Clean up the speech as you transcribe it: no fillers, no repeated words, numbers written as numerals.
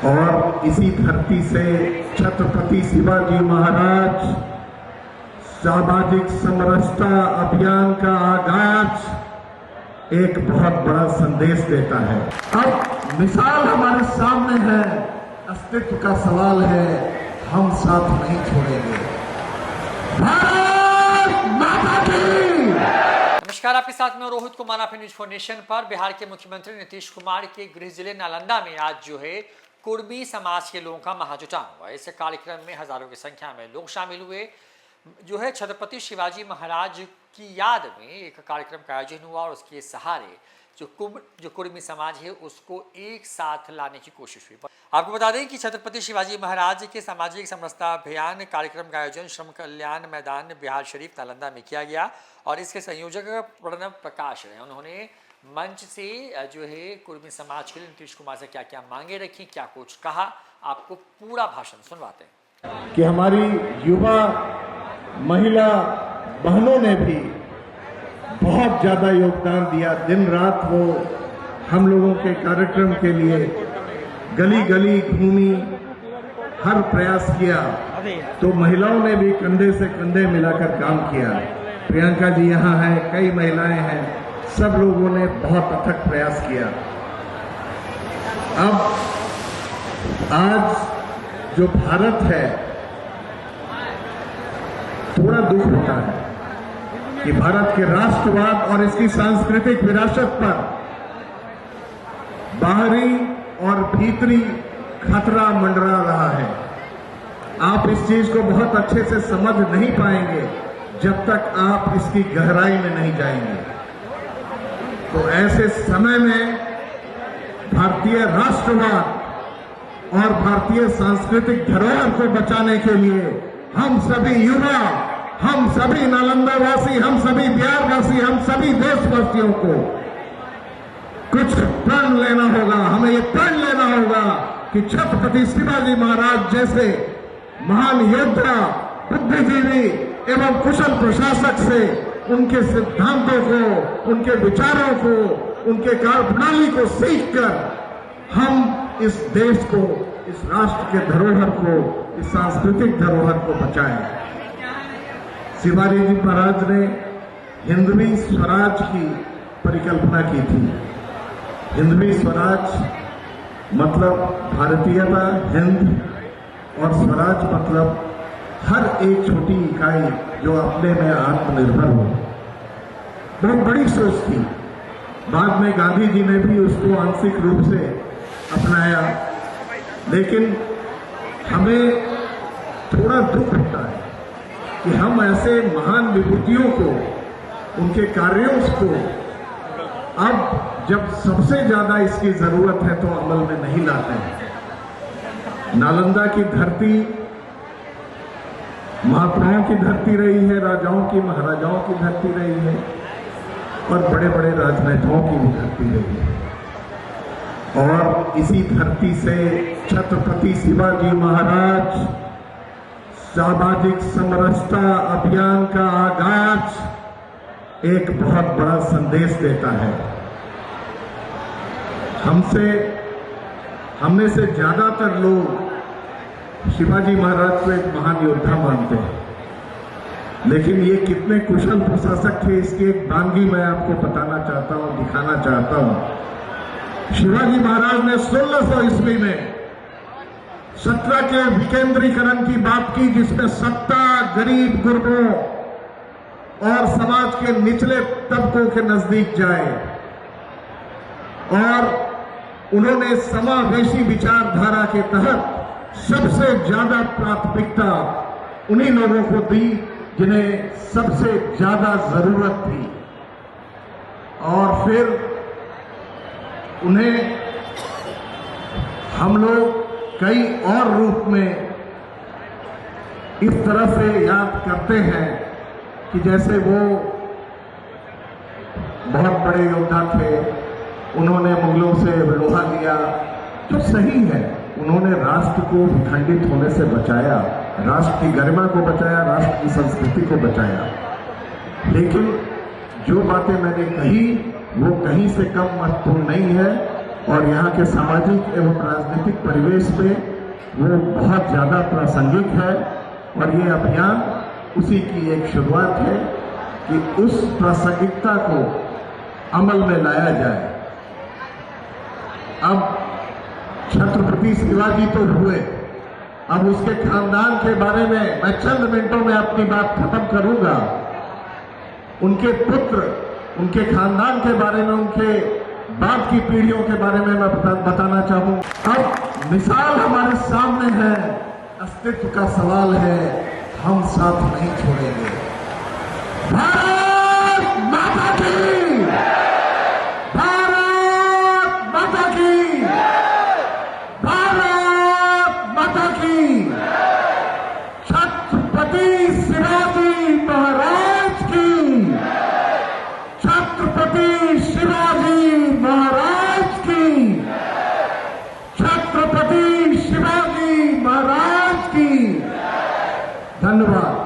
और इसी धरती से छत्रपति शिवाजी महाराज सामाजिक समरसता अभियान का आगाज एक बहुत बड़ा संदेश देता है। अब मिसाल हमारे सामने है, अस्तित्व का सवाल है, हम साथ नहीं छोड़ेंगे। भारत माता की। नमस्कार, आपके साथ में रोहित कुमार अपने न्यूज फॉर नेशन पर। बिहार के मुख्यमंत्री नीतीश कुमार के गृह जिले नालंदा में आज जो है कुर्मी समाज के लोगों का महाजुटान हुआ। इस कार्यक्रम में हजारों की संख्या में लोग शामिल हुए। जो है छत्रपति शिवाजी महाराज की याद में एक कार्यक्रम का आयोजन हुआ और उसके सहारे जो कुर्मी समाज है उसको एक साथ लाने की कोशिश हुई। आपको बता दें कि छत्रपति शिवाजी महाराज के सामाजिक समरसता अभियान कार्यक्रम का आयोजन श्रम कल्याण मैदान बिहार शरीफ नालंदा में किया गया और इसके संयोजक प्रणव प्रकाश रहे। उन्होंने मंच से जो है कुर्मी समाज के लिए नीतीश कुमार से क्या क्या मांगे रखी, क्या कुछ कहा, आपको पूरा भाषण सुनवाते हैं। कि हमारी युवा महिला बहनों ने भी बहुत ज्यादा योगदान दिया। दिन रात वो हम लोगों के कार्यक्रम के लिए गली गली घूमी, हर प्रयास किया। तो महिलाओं ने भी कंधे से कंधे मिलाकर काम किया। प्रियंका जी यहाँ हैं, कई महिलाएं हैं, सब लोगों ने बहुत अथक प्रयास किया। अब आज जो भारत है, थोड़ा दुख होता है कि भारत के राष्ट्रवाद और इसकी सांस्कृतिक विरासत पर बाहरी और भीतरी खतरा मंडरा रहा है। आप इस चीज को बहुत अच्छे से समझ नहीं पाएंगे जब तक आप इसकी गहराई में नहीं जाएंगे। तो ऐसे समय में भारतीय राष्ट्रवाद और भारतीय सांस्कृतिक धरोहर को बचाने के लिए हम सभी युवा, हम सभी नालंदा वासी, हम सभी बिहार वासी, हम सभी देशवासियों को कुछ प्रण लेना होगा। हमें ये प्रण लेना होगा कि छत्रपति शिवाजी महाराज जैसे महान योद्धा, बुद्धिजीवी एवं कुशल प्रशासक से उनके सिद्धांतों को, उनके विचारों को, उनके कार्यप्रणाली को सीखकर हम इस देश को, इस राष्ट्र के धरोहर को, इस सांस्कृतिक धरोहर को बचाएं। शिवाजी जी महाराज ने हिंदवी स्वराज की परिकल्पना की थी। हिंदवी स्वराज मतलब भारतीयता, हिंद, और स्वराज मतलब हर एक छोटी इकाई जो अपने में आत्मनिर्भर हो। बहुत बड़ी सोच थी। बाद में गांधी जी ने भी उसको आंशिक रूप से अपनाया, लेकिन हमें थोड़ा दुख होता है कि हम ऐसे महान विभूतियों को, उनके कार्यों को अब जब सबसे ज्यादा इसकी जरूरत है तो अमल में नहीं लाते हैं। नालंदा की धरती महात्माओं की धरती रही है, राजाओं की, महाराजाओं की धरती रही है और बड़े बड़े राजनेताओं की भी धरती रही है। और इसी धरती से छत्रपति शिवाजी महाराज सामाजिक समरसता अभियान का आगाज एक बहुत बड़ा संदेश देता है। हमने से ज्यादातर लोग शिवाजी महाराज को एक महान योद्धा मानते हैं, लेकिन ये कितने कुशल प्रशासक थे इसकी एक बानगी मैं आपको बताना चाहता हूं, दिखाना चाहता हूं। शिवाजी महाराज ने 1600 ईस्वी में सत्ता के विकेंद्रीकरण की बात की, जिसमें सत्ता गरीब गुरबों और समाज के निचले तबकों के नजदीक जाए, और उन्होंने समावेशी विचारधारा के तहत सबसे ज्यादा प्राथमिकता उन्हीं लोगों को दी जिन्हें सबसे ज्यादा जरूरत थी। और फिर उन्हें हम लोग कई और रूप में इस तरह से याद करते हैं कि जैसे वो बहुत बड़े योद्धा थे, उन्होंने मुगलों से लोहा लिया, जो सही है। उन्होंने राष्ट्र को विखंडित होने से बचाया, राष्ट्र की गरिमा को बचाया, राष्ट्र की संस्कृति को बचाया। लेकिन जो बातें मैंने कही वो कहीं से कम महत्वपूर्ण नहीं है। और यहाँ के सामाजिक एवं राजनीतिक परिवेश पे वो बहुत ज़्यादा प्रासंगिक है। और ये अभियान उसी की एक शुरुआत है कि उस प्रासंगिकता को अमल में लाया जाए। अब छत्रपति शिवाजी तो हुए, अब उसके खानदान के बारे में मैं चंद मिनटों में अपनी बात खत्म करूंगा। उनके पुत्र, उनके खानदान के बारे में, उनके बाद की पीढ़ियों के बारे में मैं बताना चाहूँ। अब मिसाल हमारे सामने है, अस्तित्व का सवाल है, हम साथ नहीं छोड़ेंगे। भारत माता की, भारत माता की, भारत माता की, छत्रपति शिवाजी महाराज की, छत्रपति शिवाजी महाराज की, छत्रपति शिवाजी महाराज की। धन्यवाद।